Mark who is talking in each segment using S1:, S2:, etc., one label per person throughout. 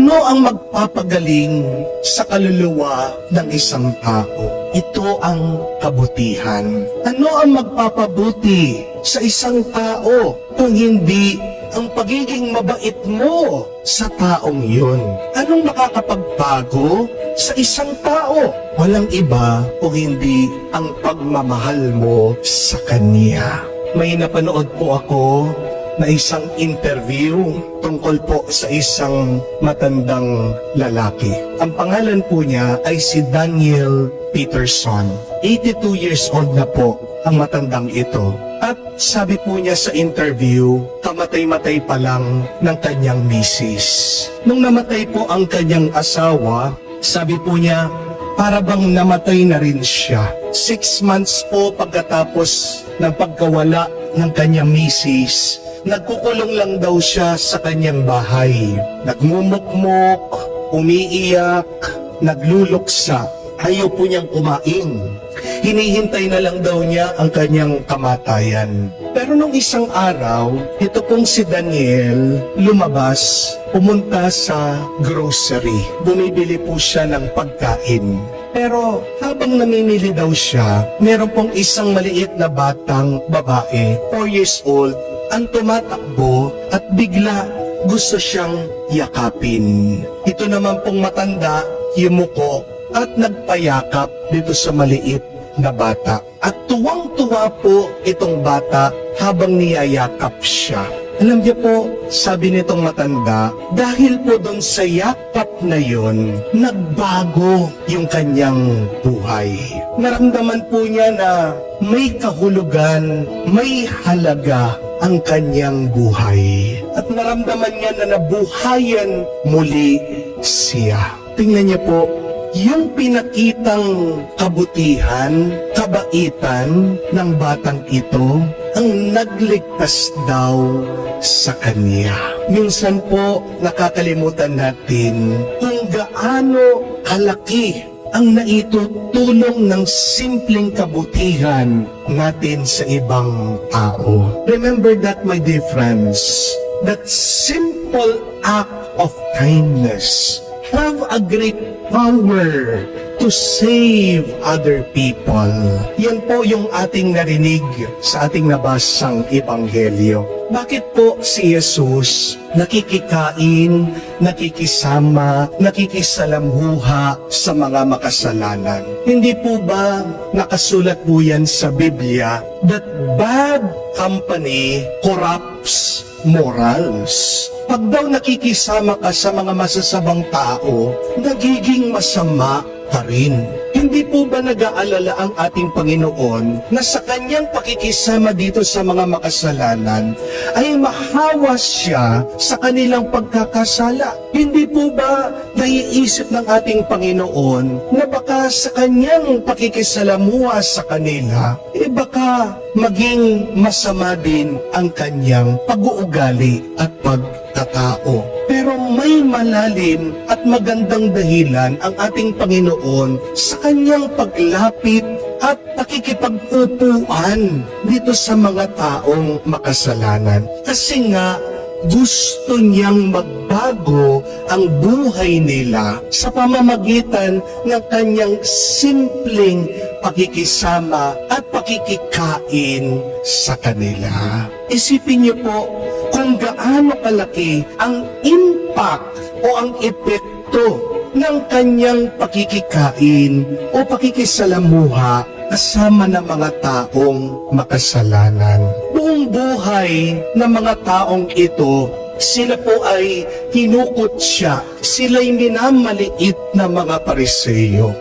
S1: Ano ang magpapagaling sa kaluluwa ng isang tao? Ito ang kabutihan. Ano ang magpapabuti sa isang tao kung hindi ang pagiging mabait mo sa taong yun? Anong makakapagbago sa isang tao? Walang iba kung hindi ang pagmamahal mo sa kanya. May napanood po ako na isang interview tungkol po sa isang matandang lalaki. Ang pangalan po niya ay si Daniel Peterson. 82 years old na po ang matandang ito. At sabi po niya sa interview, kamatay-matay pa lang ng kanyang misis. Nung namatay po ang kanyang asawa, sabi po niya, para bang namatay na rin siya. 6 months po pagkatapos ng pagkawala ng kanyang misis, nagkukulong lang daw siya sa kanyang bahay. Nagmumukmok, umiiyak, nagluluksa. Ayaw po niyang kumain. Hinihintay na lang daw niya ang kanyang kamatayan. Pero nung isang araw, ito pong si Daniel lumabas, pumunta sa grocery. Bumibili po siya ng pagkain. Pero habang namimili daw siya, meron pong isang maliit na batang babae, 4 years old, ang tumatakbo at bigla gusto siyang yakapin. Ito naman pong matanda, yumuko at nagpayakap dito sa maliit na bata. At tuwang-tuwa po itong bata habang niyayakap siya. Alam niyo po, sabi nitong matanda, dahil po doon sa yakap na yon, nagbago yung kanyang buhay. Naramdaman po niya na may kahulugan, may halaga ang kanyang buhay. At naramdaman niya na nabuhayan muli siya. Tingnan niyo po, yung pinakitang kabutihan, kabaitan ng batang ito, ang nagligtas daw sa kanya. Minsan po, nakakalimutan natin kung gaano kalaki ang naitutulong ng simpleng kabutihan natin sa ibang tao. Remember that, my dear friends, that simple act of kindness have a great power to save other people. Yan po yung ating narinig sa ating nabasang ebanghelyo. Bakit po si Jesus nakikikain, nakikisama, nakikisalamhuha sa mga makasalanan? Hindi po ba nakasulat po yan sa Biblia that bad company corrupts morals? Pag daw nakikisama ka sa mga masasabang tao, nagiging masama ka rin. Hindi po ba nag-aalala ang ating Panginoon na sa kanyang pakikisama dito sa mga makasalanan ay mahawa siya sa kanilang pagkakasala? Hindi po ba naiisip ng ating Panginoon na baka sa kanyang pakikisalamuha sa kanila, baka maging masama din ang kanyang pag-uugali at pagkatao? Pero may malalim at magandang dahilan ang ating Panginoon sa kanyang paglapit at pakikipag-upuan dito sa mga taong makasalanan. Kasi nga, gusto niyang magbago ang buhay nila sa pamamagitan ng kanyang simpleng pakikisama at pakikikain sa kanila. Isipin niyo po kung gaano kalaki ang impact o ang epekto ng kanyang pakikikain o pakikisalamuha kasama ng mga taong makasalanan. Buong buhay ng mga taong ito, sila po ay hinukot siya. Sila'y minamaliit na mga Pariseyo.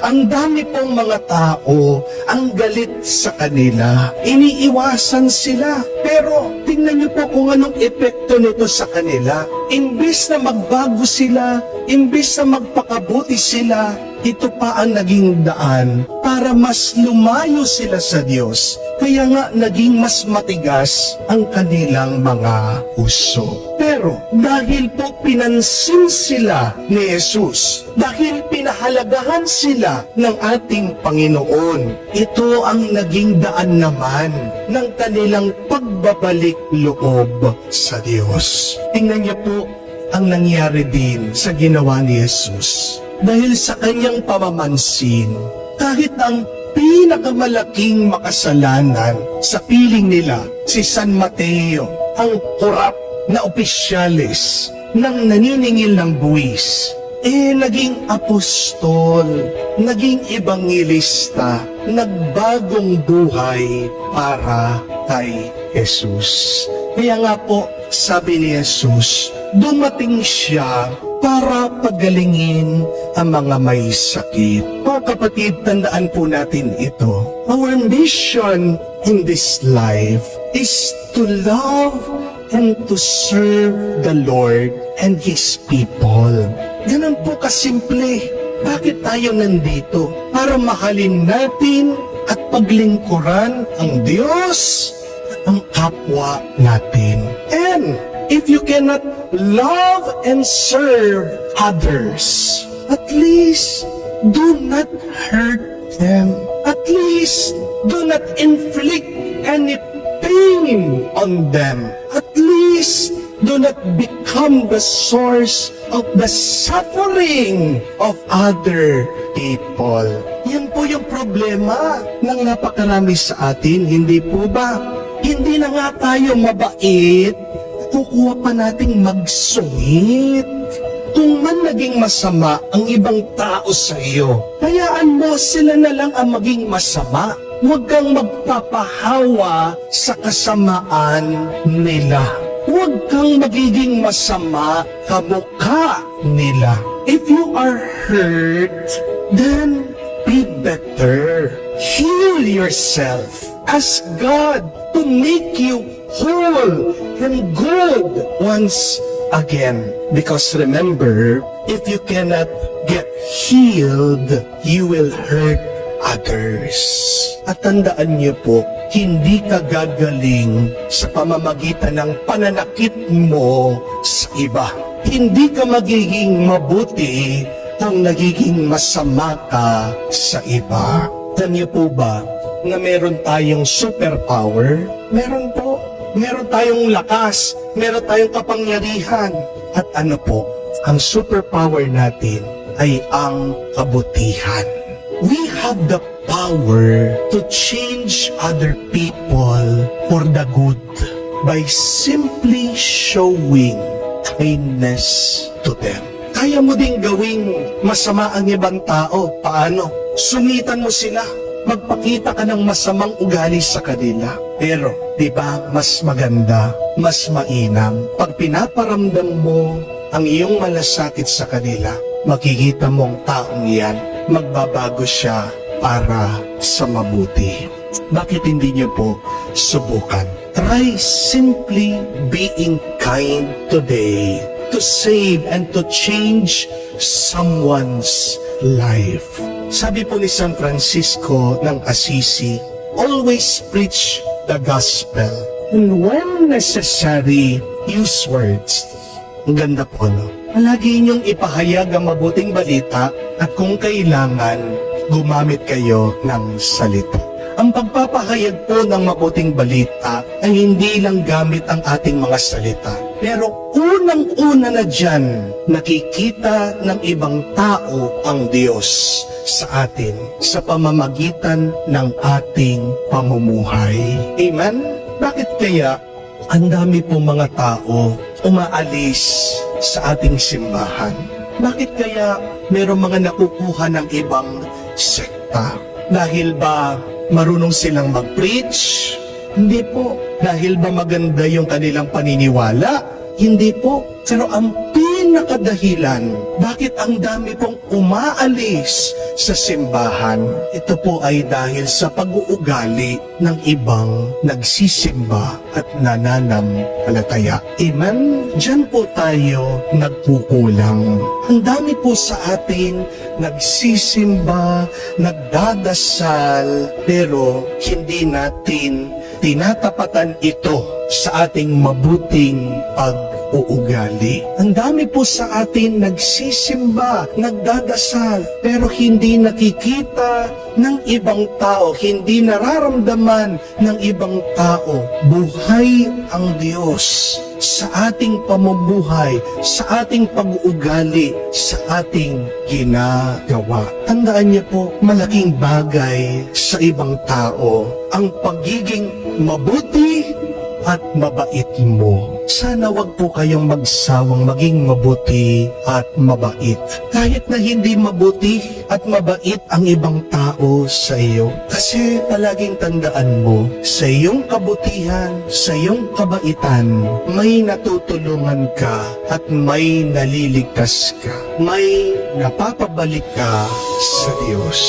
S1: Ang dami pong mga tao ang galit sa kanila. Iniiwasan sila. Pero tingnan niyo po kung anong epekto nito sa kanila. Imbis na magbago sila, imbis na magpakabuti sila, ito pa ang naging daan para mas lumayo sila sa Diyos. Kaya nga naging mas matigas ang kanilang mga puso. Pero dahil po pinansin sila ni Jesus, dahil pinahalagahan sila ng ating Panginoon, ito ang naging daan naman ng kanilang pagbabalik loob sa Diyos. Tingnan niyo po, ang nangyari din sa ginawa ni Jesus. Dahil sa kanyang pamamansin, kahit ang pinakamalaking makasalanan sa piling nila, si San Mateo, ang korap na opisyalis ng naniningil ng buwis, naging apostol, naging ebangelista, nagbagong buhay para kay Jesus. Kaya nga po, sabi ni Jesus, dumating siya para pagalingin ang mga may sakit. Mga kapatid, tandaan po natin ito. Our mission in this life is to love and to serve the Lord and His people. Ganun po kasimple. Bakit tayo nandito? Para mahalin natin at paglingkuran ang Diyos at ang kapwa natin. And if you cannot love and serve others, at least do not hurt them. At least do not inflict any pain on them. At least do not become the source of the suffering of other people. Yan po yung problema ng napakarami sa atin, hindi po ba? Hindi na nga tayo mabait, kukuha pa nating magsungit. Kung man naging masama ang ibang tao sa iyo, hayaan mo sila na lang ang maging masama. Huwag kang magpapahawa sa kasamaan nila. Huwag kang magiging masama kamukha nila. If you are hurt, then be better. Heal yourself. Ask God to make you whole and good once again. Because remember, if you cannot get healed, you will hurt others. At tandaan niyo po, hindi ka gagaling sa pamamagitan ng pananakit mo sa iba. Hindi ka magiging mabuti kung nagiging masama ka sa iba. Alam niyo po ba na meron tayong superpower? Meron po. Meron tayong lakas. Meron tayong kapangyarihan. At ano po, ang superpower natin ay ang kabutihan. We have the power to change other people for the good by simply showing kindness to them. Kaya mo ding gawing masama ang ibang tao. Paano? Sungitan mo sila. Magpakita ka ng masamang ugali sa kanila. Pero, di ba, mas maganda, mas mainam, pag pinaparamdam mo ang iyong malasakit sa kanila, makikita mong taong yan, magbabago siya para sa mabuti. Bakit hindi niyo po subukan? Try simply being kind today to save and to change someone's life. Sabi po ni San Francisco ng Assisi, always preach the gospel. And when necessary, use words. Ang ganda po, no? Palagi niyong ipahayag ang mabuting balita at kung kailangan, gumamit kayo ng salita. Ang pagpapahayag po ng mabuting balita ay hindi lang gamit ang ating mga salita. Pero unang-una na dyan, nakikita ng ibang tao ang Diyos sa atin sa pamamagitan ng ating pamumuhay. Amen? Bakit kaya ang dami pong mga tao umaalis sa ating simbahan? Bakit kaya mayroong mga nakukuha ng ibang sekta? Dahil ba marunong silang mag-preach? Hindi po. Dahil ba maganda yung kanilang paniniwala? Hindi po. Pero ang pinakadahilan, bakit ang dami pong umaalis sa simbahan, ito po ay dahil sa pag-uugali ng ibang nagsisimba at nananampalataya. Amen? Diyan po tayo nagkukulang. Ang dami po sa atin nagsisimba, nagdadasal, pero hindi natin tinatapatan ito sa ating mabuting uugali. Ang dami po sa atin nagsisimba, nagdadasal, pero hindi nakikita ng ibang tao, hindi nararamdaman ng ibang tao. Buhay ang Diyos sa ating pamumuhay, sa ating pag-uugali, sa ating ginagawa. Tandaan niyo po, malaking bagay sa ibang tao ang pagiging mabuti at mabait mo. Sana wag po kayong magsawang maging mabuti at mabait. Kahit na hindi mabuti at mabait ang ibang tao sa iyo. Kasi palaging tandaan mo, sa iyong kabutihan, sa iyong kabaitan, may natutulungan ka at may naliligtas ka. May napapabalik ka sa Diyos.